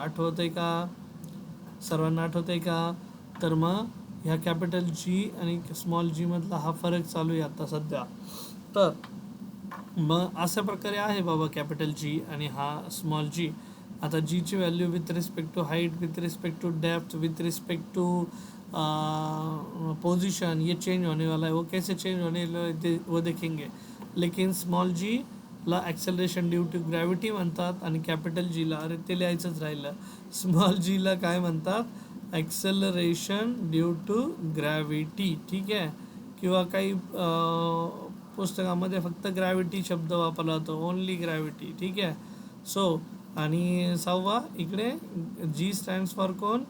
आठवतंय का? सर्वांना आठवतंय का? तर मग ह्या कॅपिटल जी आणि स्मॉल जी मधला हा फरक चालू आहे आता सध्या. तर मग अशा प्रकारे आहे बाबा कॅपिटल जी आणि हा स्मॉल जी. आता जीची value with respect to height, with respect to depth, with respect to position, ये चेंज होने वाला है. वो कैसे चेंज होने वाला है वो देखेंगे. लेकिन स्मॉल जी ला ॲक्सेलरेशन ड्यू टू ग्रॅव्हिटी म्हणतात आणि कॅपिटल जीला, अरे ते लिहायचंच राहिलं, स्मॉल जीला काय म्हणतात? Acceleration due to gravity. ठीक आहे. किंवा काही पुस्तकामध्ये फक्त ग्रॅव्हिटी शब्द वापरला जातो, ओनली ग्रॅव्हिटी. ठीक आहे. सो आणि 6वा इकडे जी स्टँड्स फॉर कोण?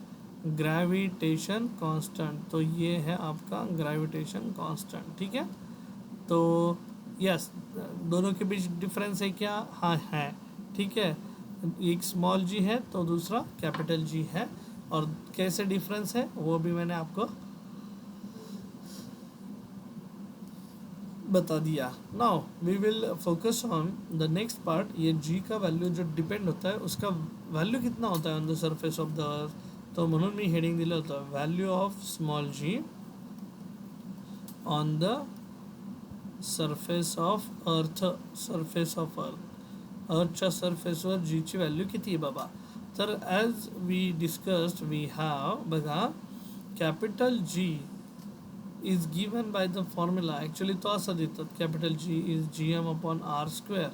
Gravitation constant. तो ये है आपका ग्रेविटेशन कांस्टेंट. ठीक है. तो यस, दोनों के बीच डिफरेंस है क्या? हाँ है. ठीक है. एक स्मॉल जी है तो दूसरा कैपिटल जी है. और कैसे डिफरेंस है वो भी मैंने आपको बता दिया. Now we will focus on the next part. ये जी का वैल्यू जो डिपेंड होता है उसका वैल्यू कितना होता है on the surface of the earth. तो म्हणून मी हेडिंग दिलं होतं, value of small g on the surface of earth. Surface of earth, अर्थच्या सरफेसवर जीची व्हॅल्यू किती आहे बाबा. तर as we discussed we have, बघा, capital G is given by the formula. Actually तो असं देतात, capital G is G M upon R square.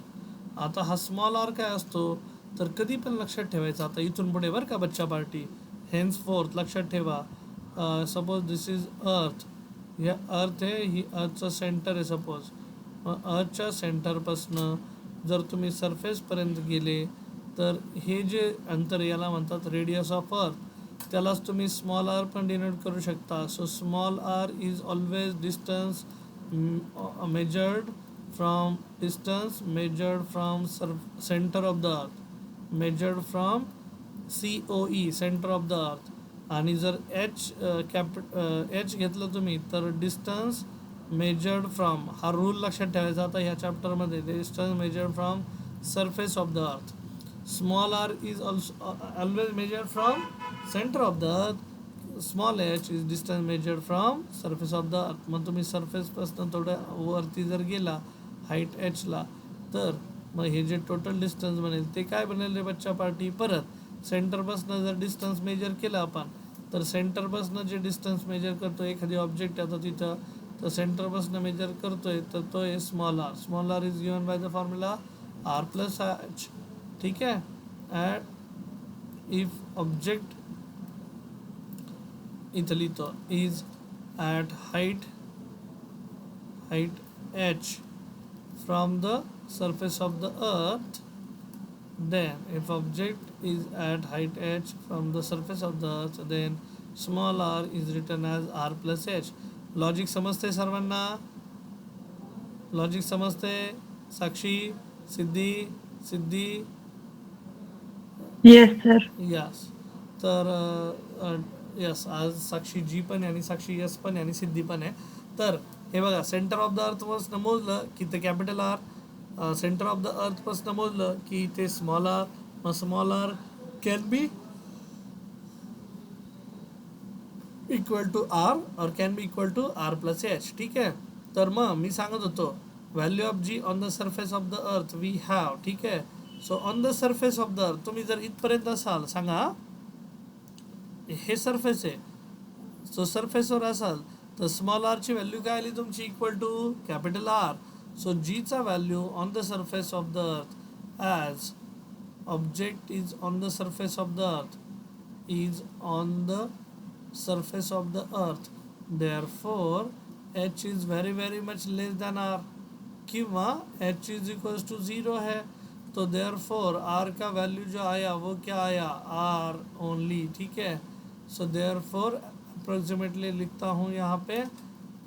आता हा स्मॉल आर काय असतो तर कधी पण लक्षात ठेवायचं. आता इथून पुढे बरं का बच्चा पार्टी, हेन्स फोर्थ लक्षात ठेवा. Suppose this is earth. हे अर्थ आहे, ही अर्थचं सेंटर आहे सपोज. मग अर्थच्या सेंटरपासनं जर तुम्ही सरफेसपर्यंत गेले तर हे जे अंतर याला म्हणतात रेडियस ऑफ अर्थ. त्यालाच तुम्ही स्मॉल आर पण डिनोट करू शकता. So small R is always distance measured from centre of the earth, measured from COE, centre of the earth. आणि जर एच घेतलं तुम्ही तर डिस्टन्स मेजर्ड फ्रॉम, हा रूल लक्षात ठेवायचा. आता ह्या चॅप्टरमध्ये distance measured from surface of the earth. Small R is also always measured from centre of the earth. Small h is distance measured from surface of the earth. मग तुम्ही सरफेसपासून थोडं वरती जर गेला हाईट एचला तर मग हे जे टोटल डिस्टन्स बनेल ते काय बनेल रे बच्चा पार्टी? परत सेंटरपासून जर डिस्टन्स मेजर केलं आपण तर सेंटरपासून जे डिस्टन्स मेजर करतो, एखादी ऑब्जेक्ट आता तिथं तर सेंटरपासून मेजर करतोय तर तो आहे small R. Small R is given by the formula R plus H. ठीक आहे. ॲट इफ ऑब्जेक्ट इथं लिहितो is at height H from the surface of the earth, then if object is at height h from the surface of the earth, then small r is written as r plus h. Logic समजते सर्वांना? Logic समजते? Sakshi, Siddhi. Yes sir. Yes. तर yes, आज साक्षी जी पण आहे आणि साक्षी yes पण आहे आणि सिद्धी पण आहे. तर हे बघा, सेंटर ऑफ द अर्थ पासून मोजलं की ते capital R, centre of the earth पासून मोजलं की ते स्मॉल आर. मग small r can be equal to R और can be equal to R plus H. ठीक आहे. तर मग मी सांगत होतो value of G on the surface of the earth we have. ठीक आहे. So on the surface of the earth तुम्ही जर इथपर्यंत असाल, सांगा हे सरफेस आहे, सो सरफेसवर असाल तर स्मॉल आरची व्हॅल्यू काय आली तुमची? Equal to capital R. So जीचा value on the surface of the earth as object is on the surface of the earth is on the surface of the earth, therefore h is very very much less than r. किंवा h is equals to 0 है तो therefore r का value जो आया वो क्या आया? r only. ठीक है. सो therefore approximately लिखता हूँ यहाँ पे,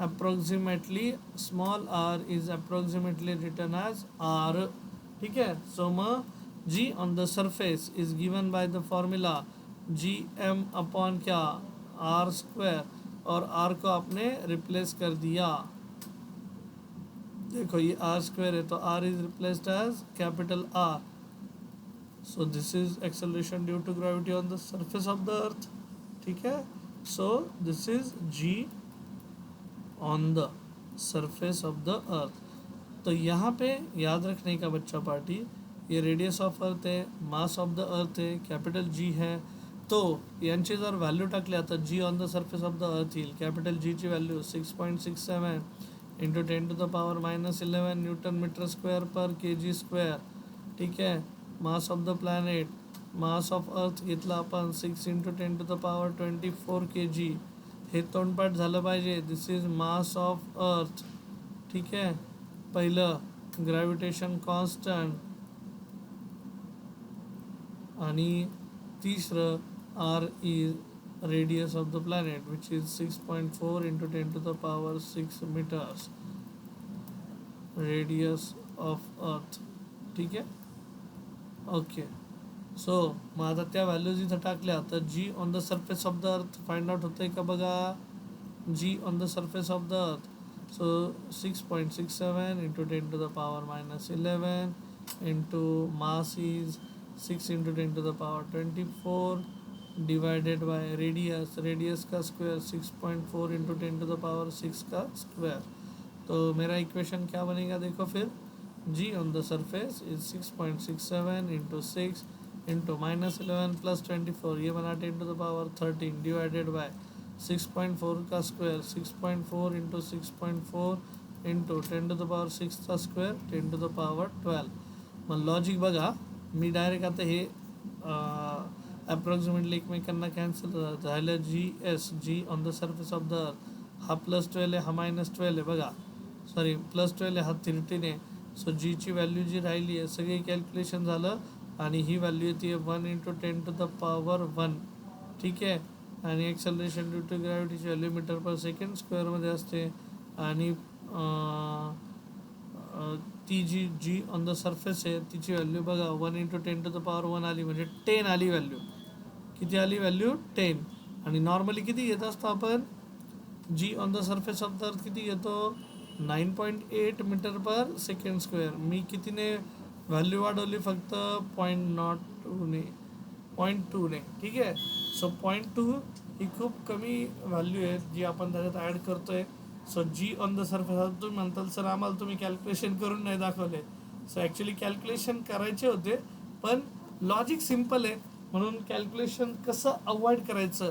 approximately small r is approximately written as r. ठीक है. सो म g on the surface is given by the formula gm upon क्या? R square. और आर को आपने रिप्लेस कर दिया. देखो ये आर स्क्वायर है तो R is replaced as capital R. So this is acceleration due to gravity on the surface of the earth, ठीक है. So this is G on the surface of the earth. तो यहाँ पे याद रखने का बच्चा पार्टी, ये रेडियस ऑफ अर्थ है, मास ऑफ द अर्थ है, कैपिटल जी है. तो यांची जर व्हॅल्यू टाकल्या तर G on the surface of the earth येईल. कॅपिटल जीची value 6.67 into 10⁻11 newton metre square per K G square, ठीक आहे. Mass of the planet, mass of earth घेतला आपण 6 इंटू 10⁻24 के जी. हे तोंडपाठ झालं पाहिजे. दिस इज मास ऑफ अर्थ, ठीक आहे. पहिलं ग्रॅव्हिटेशन कॉन्स्टंट आणि तिसरं R is radius of the planet which is 6.4 into 10⁻6 metres radius of earth, ठीक आहे. ओके. सो मग आता त्या व्हॅल्यूज इथं टाकल्या तर G on the surface of the earth find out होतंय का बघा. G on the surface of the earth, so 6.67 into 10⁻11 into mass is 6 into 10⁻24 divided by radius का स्क्वायर 6.4 into 10⁻6 का स्क्वायर. तो मेरा इक्वेशन क्या बनेगा देखो फिर. G on the surface is 6.67 into 6 into -11 plus 24, ये बना 10⁻13 डिवाइडेड बाय 6.4 का स्क्वेअर 6.4 इंटू 6.4 इंटू 10⁻6 चा स्क्वेअर 10⁻12. मग लॉजिक बघा, मी डायरेक्ट आता हे अप्रॉक्सिमेटली एकमेकांना कॅन्सल झालं. G on the surface of the earth, हा +12 आहे, हा -12 आहे बघा. सॉरी +12 आहे, हा 13 आहे. सो जीची व्हॅल्यू जी राहिली आहे सगळी कॅल्क्युलेशन झालं आणि ही व्हॅल्यू येते 1 इंटू 10⁻1, ठीक आहे. आणि एक्सेलरेशन ड्यू टू ग्रॅव्हिटीची व्हॅल्यू मीटर पर सेकंड स्क्वेअरमध्ये असते. आणि ती जी ऑन द सरफेस आहे तिची व्हॅल्यू बघा 1 इंटू 10⁻1 आली, म्हणजे 10 आली व्हॅल्यू. किती आली व्हॅल्यू 10. आणि नॉर्मली किती घेत असतो आपण. G on the surface of the earth किती घेतो 9.8 मीटर पर सेकंड स्क्वेअर. मी कितीने व्हॅल्यू वाढवली फक्त 0.2ने, ठीक आहे. सो 0.2 ही खूप कमी व्हॅल्यू आहे जी आपण त्याच्यात ॲड करतोय. So G on the surface, तुम्ही म्हणताल सर आम्हाला तुम्ही कॅल्क्युलेशन करून नाही दाखवले. सो ॲक्च्युली कॅल्क्युलेशन करायचे होते पण लॉजिक सिम्पल आहे म्हणून कॅल्क्युलेशन कसं अवॉइड करायचं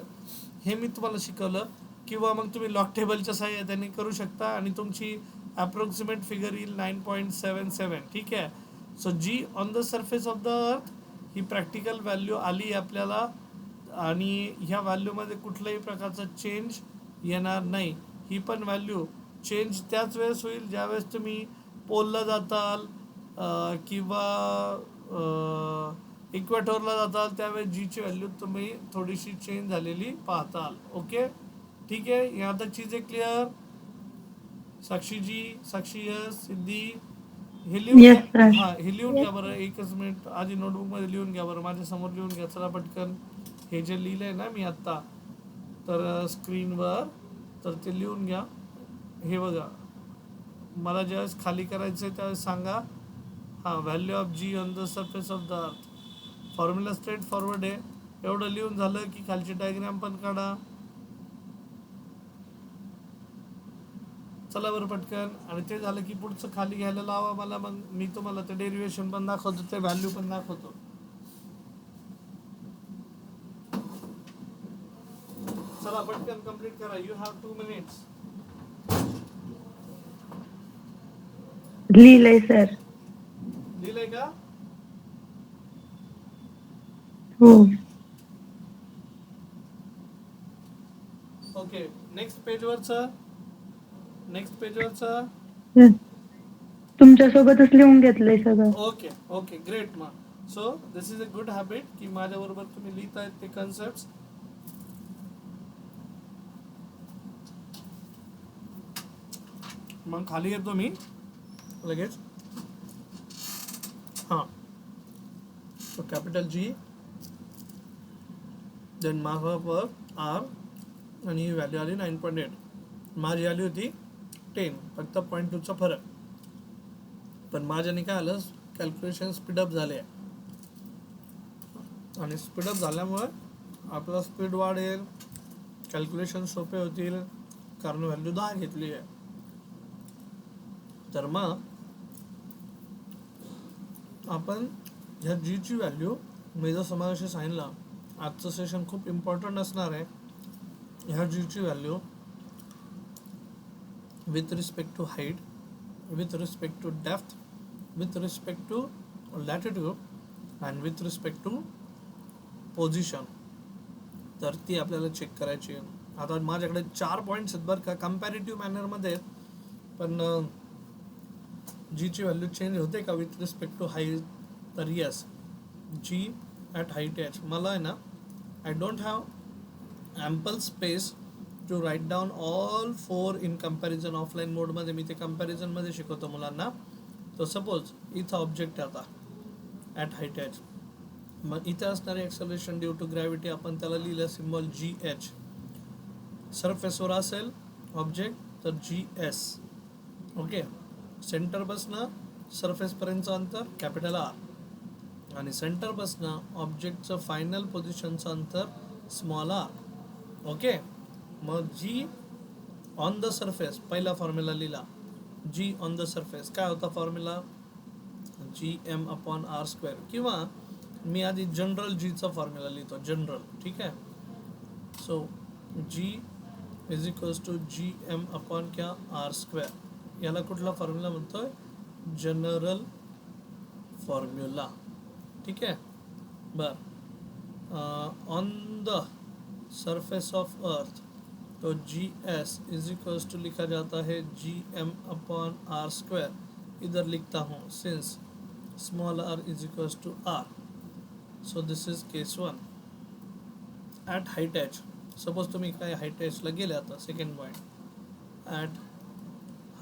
हे मी तुम्हाला शिकवलं. किंवा मग तुम्ही लॉग टेबलच्या सहाय्याने करू शकता आणि तुमची अप्रॉक्सिमेट फिगर येईल 9.77, ठीक आहे. So G on the surface of the earth ही प्रॅक्टिकल व्हॅल्यू आली आपल्याला आणि ह्या व्हॅल्यूमध्ये कुठल्याही प्रकारचा चेंज येणार नाही. ही पण व्हॅल्यू चेंज त्याच वेळेस होईल ज्यावेळेस तुम्ही पोलला जाताल किंवा इक्वेटोरला जाताल, त्यावेळेस जीची व्हॅल्यू तुम्ही थोडीशी चेंज झालेली पाहताल. ओके, ठीक आहे. यहाँ तक चीज़ें क्लियर. साक्षी जी, साक्षी यस, सिद्धी, हे लिहून घ्या. हां, हे लिहून घ्या बरं. एकच मिनिट, आधी नोटबुकमध्ये लिहून घ्या बरं. माझ्यासमोर लिहून घ्या. चला पटकन. हे जे लिहिलं आहे ना मी आत्ता तर स्क्रीनवर, तर ते लिहून घ्या. हे बघा, मला ज्यावेळेस खाली करायचं आहे त्यावेळेस सांगा. हां, value of G on the surface of the earth. Formula straightforward आहे. एवढं लिहून झालं की खालची डायग्राम पण काढा. चला बरं पटकन. आणि ते झालं की पुढचं खाली घ्यायला लावा मला. मग मी तुम्हाला ते डेरिवेशन पण दाखवतो, ते व्हॅल्यू पण दाखवतो. चला पटकन कंप्लीट करा. You have 2 minutes. लिहिलंय सर. लिहिलंय का? हो. Okay, next पेजवरचं. तुमच्यासोबतच लिहून घेतलंय सगळं. Okay okay, great. मग so this is a good habit की माझ्याबरोबर तुम्ही लिहित आहेत ते कन्सेप्ट. मग खाली येतो मी लगेच. हां, so capital G, then mass of earth R, आणि ही व्हॅल्यू आली 9.8. माझी आली होती 10, फक्त 0.2चा फरक. पण माझ्याने काय आलं, कॅल्क्युलेशन स्पीडअप झाले. आणि स्पीडअप झाल्यामुळे आपला स्पीड वाढेल, कॅल्क्युलेशन सोपे होतील, कारण व्हॅल्यू 10 घेतली आहे. तर मग आपण ह्या जीची व्हॅल्यू, मी जर समावेशी सांगितलं, आजचं सेशन खूप इम्पॉर्टंट असणार आहे. ह्या जीची value with respect to height, with respect to depth, with respect to latitude and with respect to position, तर ती आपल्याला चेक करायची आहे. आता माझ्याकडे 4 पॉईंट्स आहेत बरं का, कम्पॅरेटिव्ह मॅनरमध्ये, पण जीची व्हॅल्यू चेंज होते का विथ रिस्पेक्ट टू हाईट? तर yes, G at height H, मला आहे ना, I don't have ample space to write down all 4 in comparison. Offline मोडमध्ये मी ते कम्पॅरिझनमध्ये शिकवतो मुलांना. तर सपोज इथं ऑब्जेक्ट आहे आता ॲट हाईट एच, मग इथे असणारे ॲक्सलरेशन ड्यू टू ग्रॅव्हिटी आपण त्याला लिहिलं सिम्बॉल जी एच. सरफेसवर असेल ऑब्जेक्ट तर जी एस. ओके, सेंटरपासनं सरफेसपर्यंतचं अंतर कॅपिटल आर, आणि सेंटरपासनं ऑब्जेक्टचं फायनल पोझिशनचं अंतर स्मॉल आर. ओके, मग जी ऑन द सरफेस, पहिला फॉर्म्युला लिहिला, जी ऑन द सरफेस काय होता formula? G M upon R square, किंवा मी आधी जनरल जीचा फॉर्म्युला लिहितो, जनरल. ठीक आहे, so G is equals to G M upon क्या, आर स्क्वेअर. याला कुठला फॉर्म्युला म्हणतोय? General formula. ठीक है, on the surface of earth, तो G S is equals to लिखा जाता है G M upon R square. इधर लिखता हूँ since small R is equals to R. So this is case 1. At height H, suppose तुम्ही काय हाईट एचला गेले, आता second point, at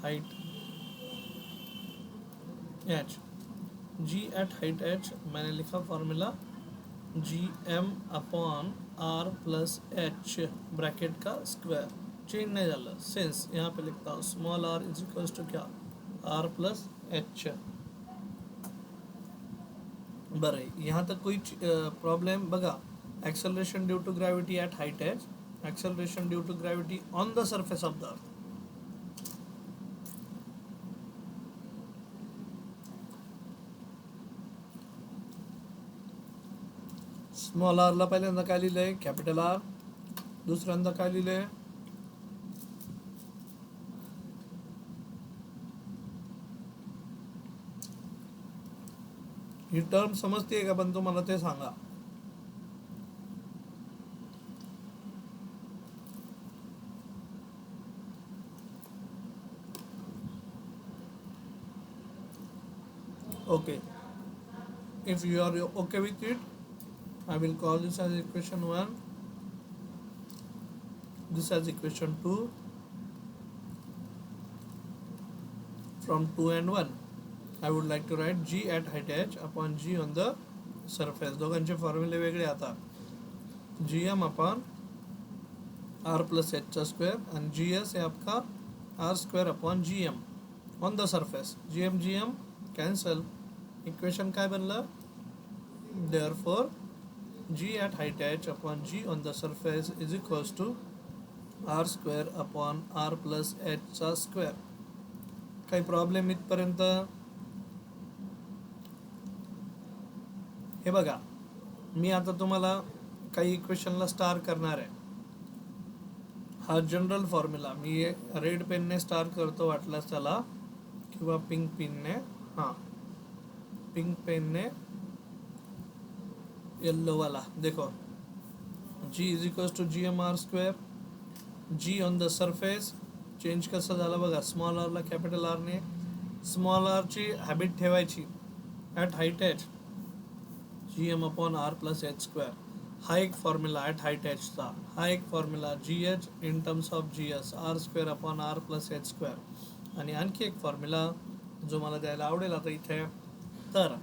height H, G at height H, मैंने लिखा formula G M upon R plus H bracket का square. Change नहीं डाला, सिंस यहाँ पे लिखता हूँ small R is equals to क्या, आर प्लस एच. बरं, यहाँ तक कोई प्रॉब्लेम? बघा, acceleration due to gravity at height H, acceleration due to gravity on the surface of the earth. Small आरला पहिल्यांदा काय लिहिलंय? Capital R. दुसऱ्यांदा काय लिहिलंय? ही टर्म समजते का पण तुम्हाला ते सांगा. Okay, if you are okay with it, I will call this as equation 1, this as equation 2. From 2 and 1, I would like to write g at height h upon g on the surface. दोघांचे फॉर्म्युले वेगळे. आता G M upon R plus H चा square, आणि G S है आपका R square upon G M on the surface. G M cancel. Equation काय बनलं? Therefore G at height H upon G on the surface is equals to R square upon R plus एचचा square. काही problem इथपर्यंत? हे बघा, मी आता तुम्हाला काही इक्वेशनला स्टार करणार आहे. हा जनरल फॉर्म्युला मी रेड पेनने स्टार करतो वाटल्यास त्याला, किंवा पिंक पेनने. हां, पिंक पेनने येल्लो वाला. देखो, G is equals to G M R square. G on the surface change कसं झालं बघा, स्मॉल आरला कॅपिटल आरने. स्मॉल आरची हॅबिट ठेवायची. At height H G M upon R plus H square, हा एक फॉर्म्युला ॲट हाईट एचचा. हा एक formula G H in terms of G S, R square upon R plus H square. आणि आणखी एक फॉर्म्युला जो मला द्यायला आवडेल आता इथे. तर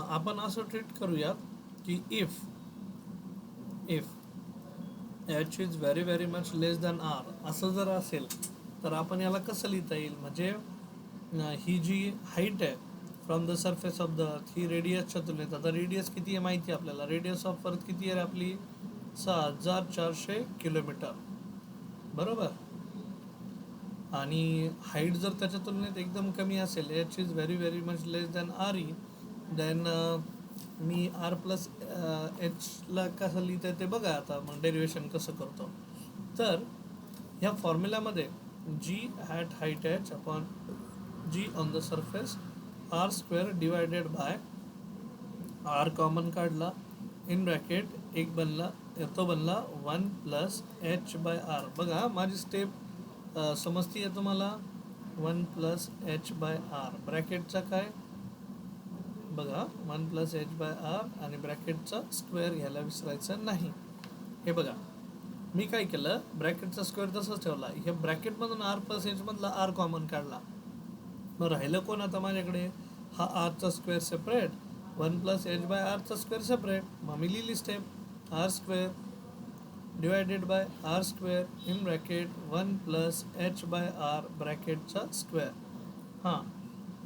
आपण असं ट्रीट करूयात की if H is very very much less than R, असं जर असेल तर आपण याला कसं लिहिता येईल? म्हणजे ही जी हाईट आहे from the surface of the earth ही रेडियसच्या तुलनेत. आता रेडियस किती आहे माहिती आहे आपल्याला. रेडियस ऑफ अर्थ किती आहे आपली 6400 किलोमीटर बरोबर. आणि हाईट जर त्याच्या तुलनेत एकदम कमी असेल H is very very much less than R E then मी आर प्लस एचला कसं लिहितं आहे ते बघा आता मग डेरिवेशन कसं करतो. तर ह्या फॉर्म्युल्यामध्ये G at height H upon G on the surface R square divided by R common काढला इन ब्रॅकेट एक बनला तो बनला 1 प्लस एच बाय आर. बघा माझी स्टेप समजती आहे तुम्हाला. 1 प्लस एच बाय आर ब्रॅकेटचा काय बघा 1 प्लस एच बाय आर आणि ब्रॅकेटचा स्क्वेअर घ्यायला विसरायचं नाही. हे बघा मी काय केलं ब्रॅकेटचा स्क्वेअर तसंच ठेवला. हे ब्रॅकेटमधून आर प्लस एचमधला आर कॉमन काढला. मग राहिलं कोण आता माझ्याकडे हा आरचा square separate 1 plus H by आरचा स्क्वेअर सेपरेट. मग मी लिहिली step R square divided by R square in bracket 1 plus H by R bracket square. हाँ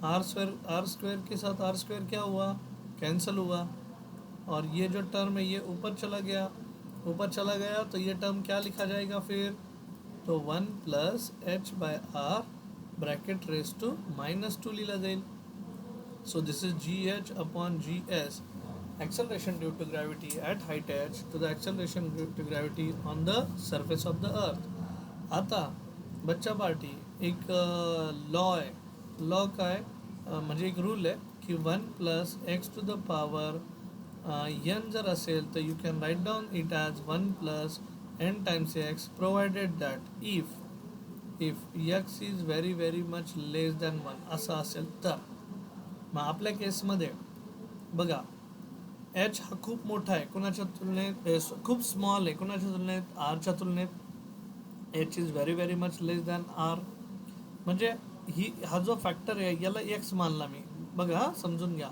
आर स्क्वेयर के साथ आर स्क्वेयर क्या हुआ कैंसिल हुआ और ये जो टर्म है ये ऊपर चला गया तो ये टर्म क्या लिखा जाएगा फिर तो 1 plus H by R bracket raise to -2 लिहिला जाईल. So this is gh upon gs acceleration due to gravity at height h to the acceleration due to gravity on the surface of the earth. आता बच्चा party एक law आहे. Law काय म्हणजे एक rule आहे की 1 plus X to the power N जर असेल तर you can write down it as 1 plus N times X provided that if X is very very much less than 1 असं असेल तर. मग आपल्या केसमध्ये बघा एच हा खूप मोठा आहे कुणाच्या तुलनेत खूप स्मॉल आहे कुणाच्या तुलनेत आरच्या तुलनेत H is very very much less than R. म्हणजे हा जो फॅक्टर आहे याला एक्स मानला मी. बघा समजून घ्या.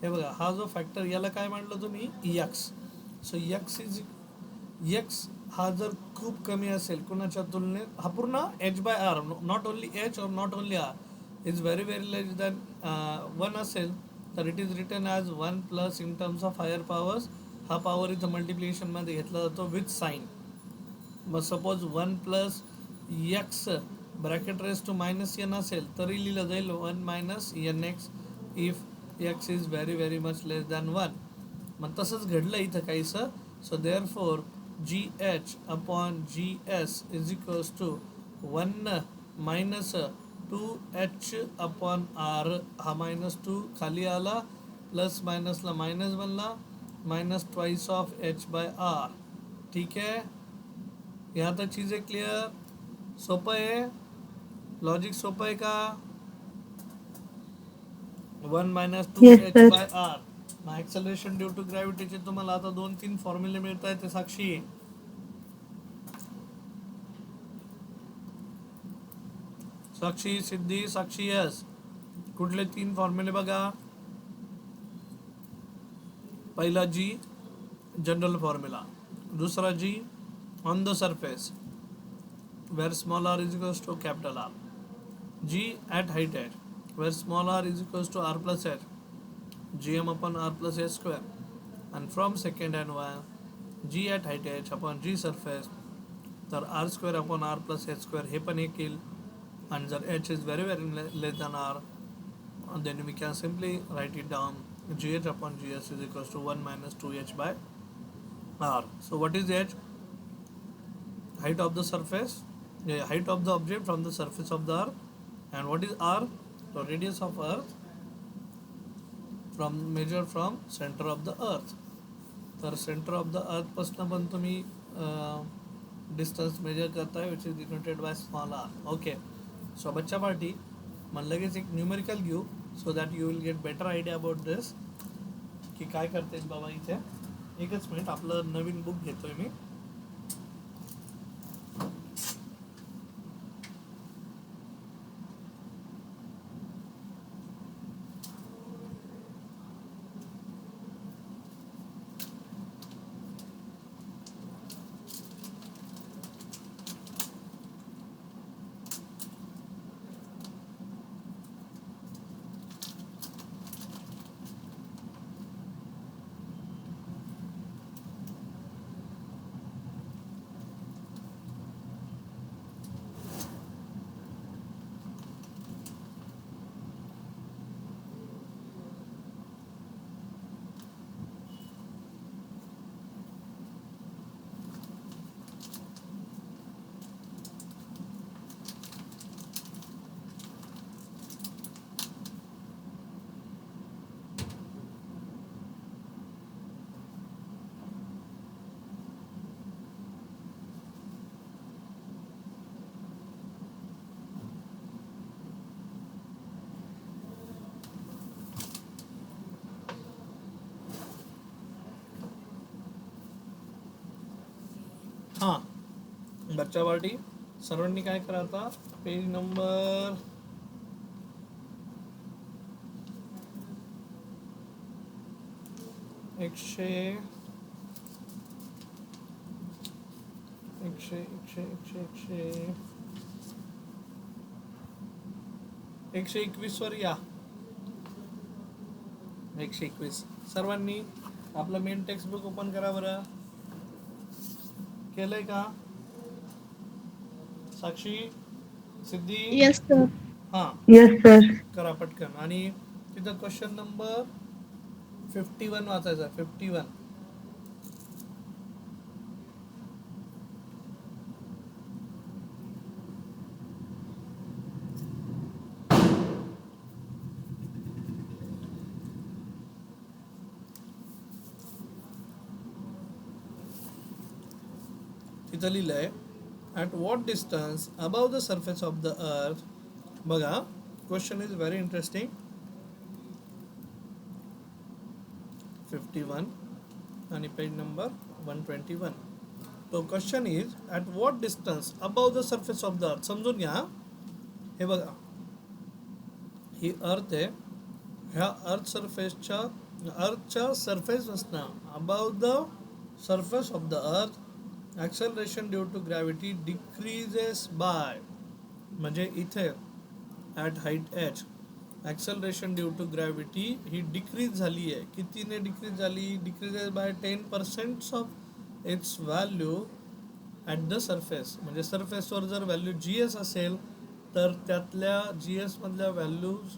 हे बघा हा जो फॅक्टर याला काय मानलं तुम्ही एक्स. सो एक्स हा जर खूप कमी असेल कुणाच्या तुलनेत हा पूर्ण H by R not only H और not only R is very very less than 1 असेल तर it is written as 1 plus in terms of higher powers. हा पॉवर इथं मल्टिप्लिकेशनमध्ये घेतला जातो विथ साईन. मग suppose 1 plus X bracket raise to -n असेल तरी लिहिलं जाईल 1 minus N X if X is very very much less than 1. मग तसंच घडलं इथं काहीसं. So therefore G H upon G S is equals to 1 minus 2h upon R. हा -2 खाली आला प्लस मायनसला मायनस बनला minus twice of H by R. ठीक है यहाँ तक चीज़ें क्लियर. सोपं आहे लॉजिक सोपं आहे का. 1 minus 2 yes H sir. By R. मग ॲक्सेलरेशन ड्यू टू ग्रॅव्हिटीचे तुम्हाला आता 2-3 फॉर्म्युले मिळत आहेत. ते साक्षी सिद्धी साक्षी यस. कुठले 3 फॉर्म्युले बघा. पहिला जी जनरल फॉर्म्युला. दूसरा G on the surface where small r is equals to capital R. G at height h where small r is equals to r plus h gm upon r plus h square. And from second and 1 G at height h upon G surface तर r square upon r plus h square हे पण एक येईल. and जर h is very very less than r then we can simply write it down gh upon gs is equals to 1 minus 2h by r. So what is h? Height of the surface, height of the object from the surface of the earth. And what is r? The radius of earth from measured from center of the earth. तर centre of the earth पासून पण तुम्ही distance measure करताय which is denoted by small R. Okay so बच्चा party मग लगेच एक numerical घेऊ so that you will get better idea about this की काय करते बाबा इथे. एकच मिनिट आपलं नवीन बुक घेतोय मी. हां, बच्चा पार्टी सर्वांनी काय करा आता, पेज नंबर 100 121 वर या. 121 सर्वांनी आपलं मेन टेक्स्ट बुक ओपन करा बरं. केलंय का साक्षी, सिद्धी? Yes sir. हां, यस सर. करा पटकन. आणि तिथं क्वेश्चन नंबर 51 वाचायचा. 51. तिथं लिहिलंय at what distance above the surface of the अर्थ. बघा, क्वेश्चन इज व्हेरी इंटरेस्टिंग. 51 आणि पेज नंबर 121. तो question is at what distance above the surface of the earth. समजून घ्या. हे बघा, ही अर्थ आहे. ह्या अर्थच्या सरफेसपासनं above the surface of the earth acceleration due to gravity decreases by. म्हणजे इथे at height H acceleration due to gravity ही डिक्रीज झाली आहे. कितीने डिक्रीज झाली? Decreases by 10% of its value at the surface. म्हणजे सरफेसवर जर व्हॅल्यू GS असेल तर त्यातल्या GS मधल्या व्हॅल्यूज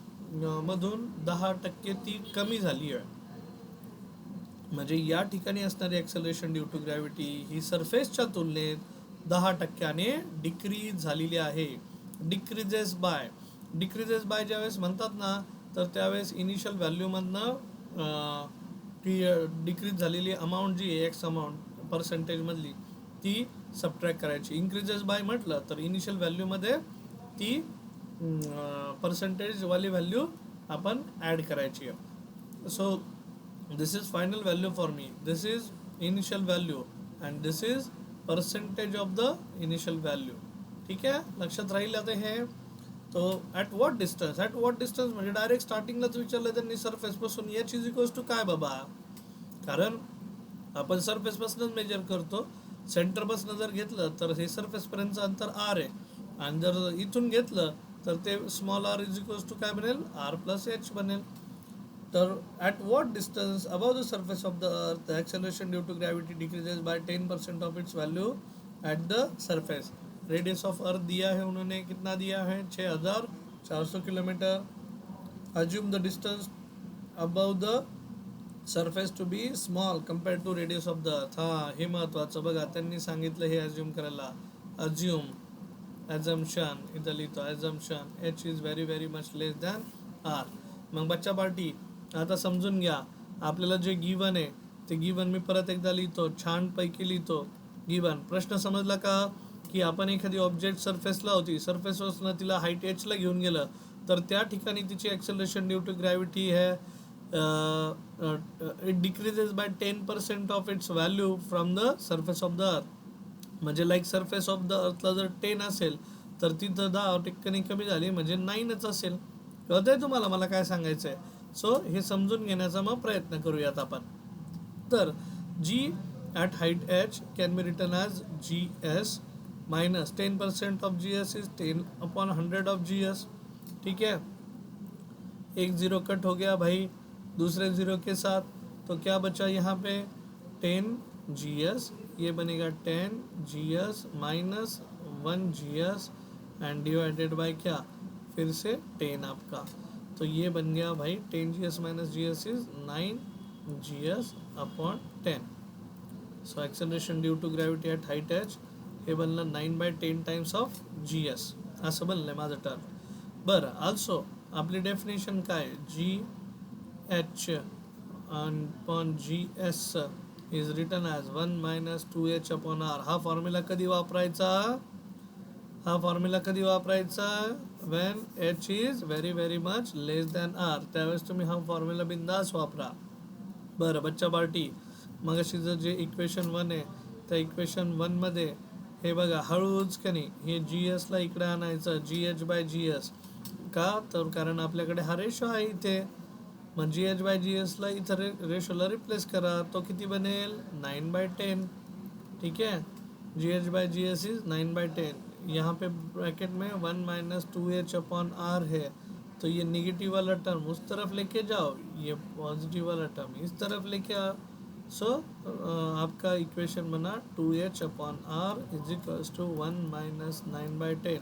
मधून 10% ती कमी झाली आहे. म्हणजे या ठिकाणी असणारी ॲक्सेलरेशन ड्यू टू ग्रॅव्हिटी ही सरफेसच्या तुलनेत 10% डिक्रीज झालेली आहे. डिक्रीजेस बाय ज्यावेळेस म्हणतात ना, तर त्यावेळेस इनिशियल व्हॅल्यूमधनं ती डिक्रीज झालेली अमाऊंट जी आहे, एक्स अमाऊंट पर्सेंटेजमधली, ती सबट्रॅक्ट करायची. इन्क्रीजेस बाय म्हटलं तर इनिशियल व्हॅल्यूमध्ये ती पर्सेंटेजवाली व्हॅल्यू आपण ॲड करायची आहे. So this is final value for me, this is initial value and this is percentage of the initial value. ठीक आहे, लक्षात राहील आता हे. तो ॲट वॉट डिस्टन्स म्हणजे डायरेक्ट स्टार्टिंगलाच विचारलं त्यांनी सरफेस पासून एच इज इक्वल्स टू काय बाबा. कारण आपण सरफेस पासूनच मेजर करतो. सेंटर पासून जर घेतलं तर हे सरफेस पर्यंतचं अंतर R आहे, आणि जर इथून घेतलं तर ते small r is equals to काय बनेल, R+H बनेल. तर at what distance above the surface of the earth acceleration due to gravity decreases by 10% of its value at the surface. Radius of earth दिया है उन्होंने, कितना दिया है, 6400 kilometre. Assume the distance above the surface to be small compare to radius of the earth. हां, हे महत्त्वाचं बघा, त्यांनी सांगितलं हे अज्यूम करायला. अज्यूम, ॲझम्पशन, इथं लिहितो ॲझम्पशन H is very very much less than R. मग बच्चा पार्टी आता समजून घ्या, आपल्याला जे गिवन आहे ते गिवन मी परत एकदा लिहितो, छानपैकी लिहितो. गिवन प्रश्न समजला का, की आपण एखादी ऑब्जेक्ट सरफेसला होती, सरफेसवरनं तिला हाईट एचला घेऊन गेलं तर त्या ठिकाणी तिची ॲक्सेलरेशन ड्यू टू ग्रॅव्हिटी है it decreases by 10% of its value from the surface of the अर्थ. म्हणजे लाईक सरफेस ऑफ द अर्थला जर 10 असेल तर तिथं 10% कमी झाली, म्हणजे 9च असेल. कळतंय तुम्हाला मला काय सांगायचं आहे. सो हे समजून घेण्याचा मग प्रयत्न करूयात आपण. तर G at height H can be written as GS minus 10% of GS is 10/100 of GS. ठीक है, एक ज़ीरो कट हो गया भाई दूसरे ज़ीरो के साथ, तो क्या बचा यहाँ पे 10 GS. ये बनेगा 10 GS minus 1 GS end divided by क्या, फिर से 10 आपका. तो ये बन गया भाई 10 GS minus GS is 9 GS upon 10. So acceleration due to gravity at height H हे बनलं 9/10 टाइम्स ऑफ GS. असं बनलं आहे माझं टर्म. बरं, ऑल्सो आपली डेफिनेशन काय, GH upon GS is written as 1 minus 2H upon R. हा फॉर्म्युला कधी वापरायचा, when H is very very much less than R. त्यावेळेस तुम्ही हा फॉर्म्युला बिंदास वापरा. बरं बच्चा पार्टी, मग अशी जर जे इक्वेशन 1 आहे त्या इक्वेशन 1 मध्ये हे बघा हळूच का नाही, हे जी एसला इकडे आणायचं, G H by G S. का तर कारण आपल्याकडे हा रेशो आहे इथे. मग जी एच बाय जी एसला इथं रेशोला रिप्लेस करा. तो किती बनेल 9/10. ठीक है, G H by G S is 9/10. यहाँ पे ब्रैकेट में 1 माइनस 2h/r है, तो ये निगेटिव वाला टर्म उस तरफ लेके जाओ, ये पॉजिटिव वाला टर्म इस तरफ लेके आओ. सो आपका इक्वेशन बना 2h/r is equals to 1 minus 9/10.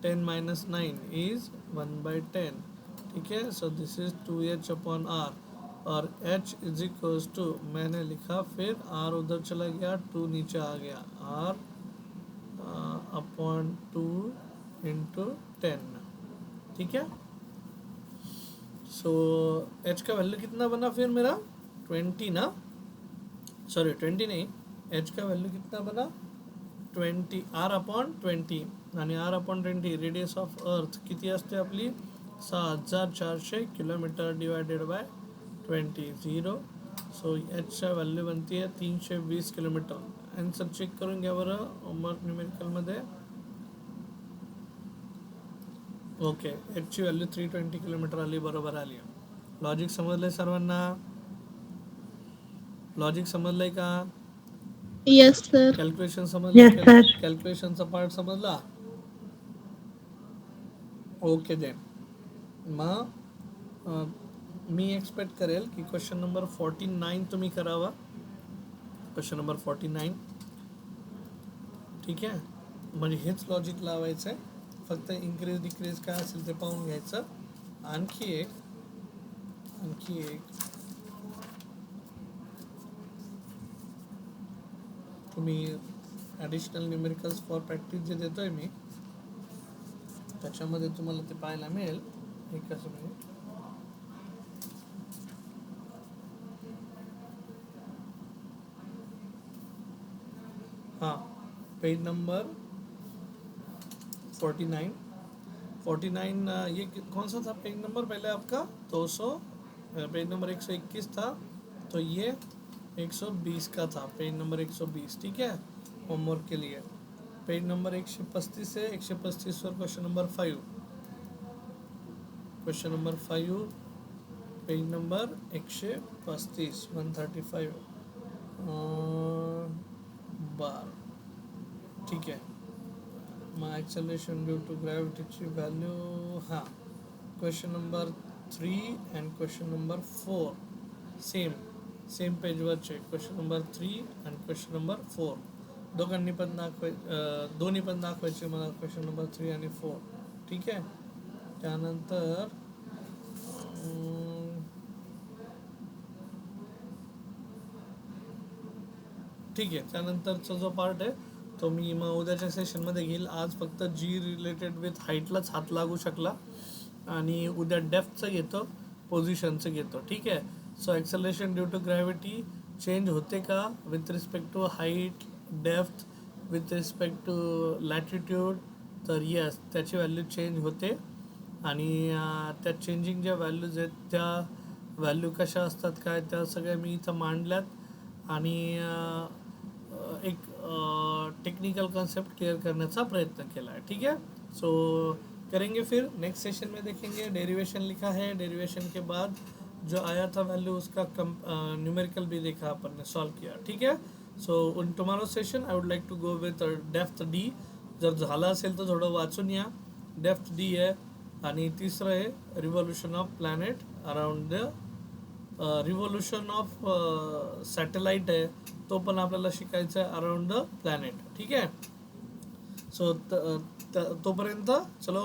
10 minus 9 is 1/10. ठीक है, सो दिस इज 2h/r. और h इज इक्वल्स टू मैंने लिखा, फिर r उधर चला गया, 2 नीचे आ गया, r अपॉन 2 इंटू 10. ठीक है, सो h का वैल्यू कितना बना फिर मेरा 20 ना, सॉरी 20 नहीं, h का वैल्यू कितना बना 20, r/20. आणि r/20 रेडियस ऑफ अर्थ किती असते आपली 6400 किलोमीटर डिवायडेड बाय 20. सो एचच्या व्हॅल्यू बनते 320 किलोमीटर. आन्सर चेक करून घ्या बरं होमवर्क न्यूमेरिकलमध्ये. ओके, एचची व्हॅल्यू 320 किलोमीटर आली, बरोबर आली. लॉजिक समजलंय सर्वांना? लॉजिक समजलंय का? Yes sir. कॅल्क्युलेशन Yes, समजलं? sir. कॅल्क्युलेशनचा पार्ट समजला? Okay then. मग मी एक्सपेक्ट करेल की क्वेश्चन नंबर 49 तुम्ही करावा. Question number 49. ठीक आहे, म्हणजे हेच लॉजिक लावायचं आहे, फक्त इन्क्रीज डिक्रीज काय असेल ते पाहून घ्यायचं. आणखी एक तुम्ही ॲडिशनल न्यूमेरिकल्स फॉर प्रॅक्टिस जे देतोय मी, त्याच्यामध्ये तुम्हाला ते पाहायला मिळेल. एक असं म्हणजे हाँ, पेज नंबर 49. ये कौन सा था पेज नंबर पहले आपका 200, पेज नंबर 121 था, तो ये 120 का था, पेज नंबर 120. ठीक है, होमवर्क के लिए. पेज नंबर 135 से 135 पर question number 5. Question number 5 page number 135 135 बार. ठीक है, मग ॲक्सेलरेशन ड्यू टू ग्रॅव्हिटीची व्हॅल्यू, हां, question number 3 and question number 4 same पेजवरचे question number 3 and question number 4 दोन्ही पण दाखवायचे मला, क्वेश्चन नंबर 3 आणि 4. ठीक आहे, त्यानंतर ठीक आहे, त्यानंतरचा जो पार्ट आहे तो मी मग उद्याच्या सेशनमध्ये घेईल. आज फक्त जी रिलेटेड विथ हाईटलाच हात लागू शकला, आणि उद्या डेप्थचं घेतो, पोझिशनचं घेतो. ठीक आहे, so acceleration due to gravity change होते का with respect to height, depth, with respect to latitude? तर येस, त्याची व्हॅल्यू चेंज होते. आणि त्या चेंजिंग ज्या व्हॅल्यूज आहेत त्या व्हॅल्यू कशा असतात काय, त्या सगळ्या मी इथं मांडल्यात. आणि एक टेक्निकल कॉन्सेप्ट क्लियर करने का प्रयत्न किया है. ठीक है, सो करेंगे, फिर नेक्स्ट सेशन में देखेंगे. डेरिवेशन लिखा है, डेरिवेशन के बाद जो आया था वैल्यू उसका न्यूमेरिकल भी देखा अपन ने, सॉल्व किया. ठीक है, so in tomorrow session I would like to go with depth D. जर झालं असेल तर थोडं वाचून या. डेप्थ डी आहे. आणि तिसरं आहे revolution of planet around the revolution of satellite आहे, तो पण आपल्याला शिकायचा आहे अराउंड द प्लॅनेट. ठीक आहे, सो तोपर्यंत चलो,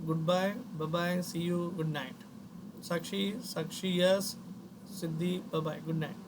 good bye, bye, see you, good night. Sakshi, yes, Siddhi, bye, good night.